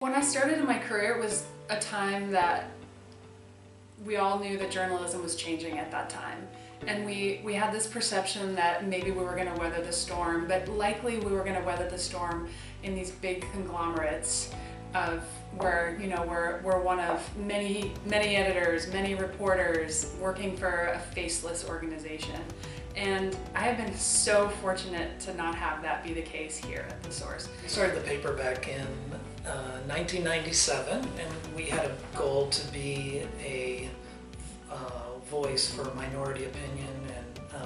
When I started in my career, it was a time that we all knew that journalism was changing at that time. And we had this perception that maybe we were going to weather the storm, but likely we were going to weather the storm in these big conglomerates of where, you know, we're one of many editors, many reporters working for a faceless organization. And I have been so fortunate to not have that be the case here at The Source. We started the paper back in 1997, and we had a goal to be a voice for minority opinion and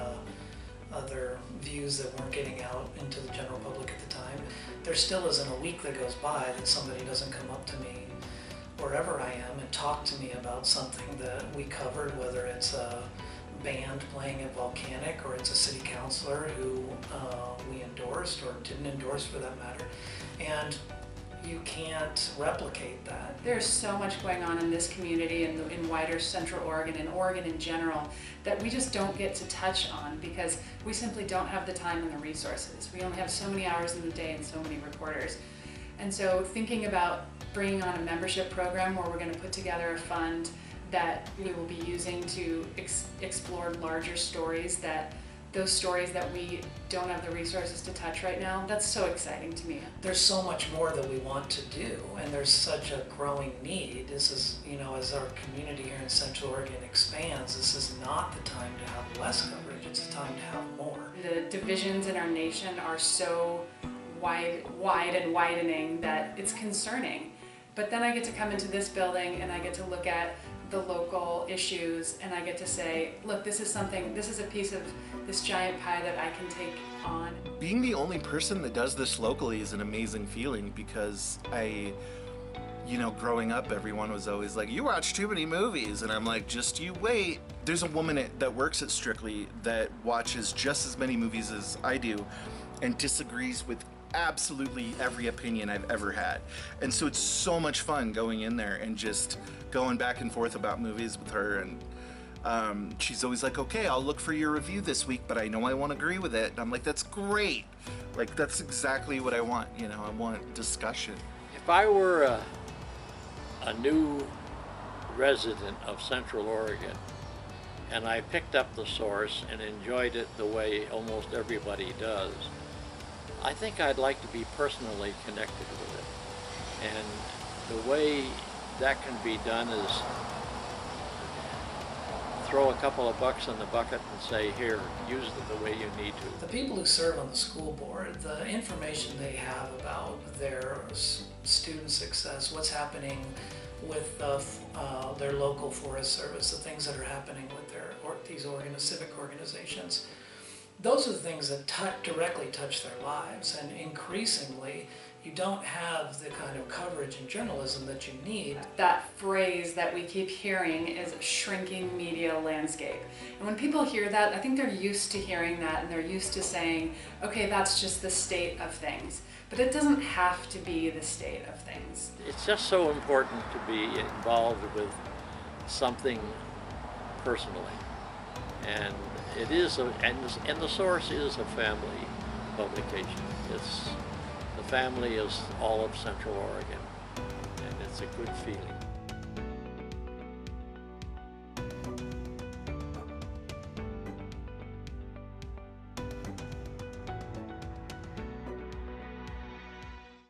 other views that weren't getting out into the general public at the time. There still isn't a week that goes by that somebody doesn't come up to me wherever I am and talk to me about something that we covered, whether it's a band playing at Volcanic or it's a city councilor who we endorsed or didn't endorse for that matter. And you can't replicate that. There's so much going on in this community and in wider Central Oregon and Oregon in general that we just don't get to touch on because we simply don't have the time and the resources. We only have so many hours in the day and so many reporters. And so thinking about bringing on a membership program where we're going to put together a fund that we will be using to explore larger stories, those stories that we don't have the resources to touch right now, that's so exciting to me. There's so much more that we want to do, and there's such a growing need. This is, you know, as our community here in Central Oregon expands, this is not the time to have less coverage, it's the time to have more. The divisions in our nation are so wide and widening that it's concerning. But then I get to come into this building and I get to look at the local issues and I get to say, look, this is a piece of this giant pie that I can take on. Being the only person that does this locally is an amazing feeling because growing up, everyone was always like, you watch too many movies. And I'm like, just you wait. There's a woman that works at Strictly that watches just as many movies as I do and disagrees with absolutely every opinion I've ever had. And so it's so much fun going in there and just going back and forth about movies with her. And she's always like, okay, I'll look for your review this week, but I know I won't agree with it. And I'm like, that's great. Like, that's exactly what I want. You know, I want discussion. If I were a new resident of Central Oregon and I picked up The Source and enjoyed it the way almost everybody does, I think I'd like to be personally connected with it. And the way that can be done is throw a couple of bucks in the bucket and say, here, use it the way you need to. The people who serve on the school board, the information they have about their student success, what's happening with their local Forest Service, the things that are happening with these civic organizations, those are the things that directly touch their lives, and increasingly you don't have the kind of coverage in journalism that you need. That phrase that we keep hearing is shrinking media landscape. And when people hear that, I think they're used to hearing that and they're used to saying, okay, that's just the state of things. But it doesn't have to be the state of things. It's just so important to be involved with something personally. And it is, and The Source is a family publication. The family is all of Central Oregon, and it's a good feeling.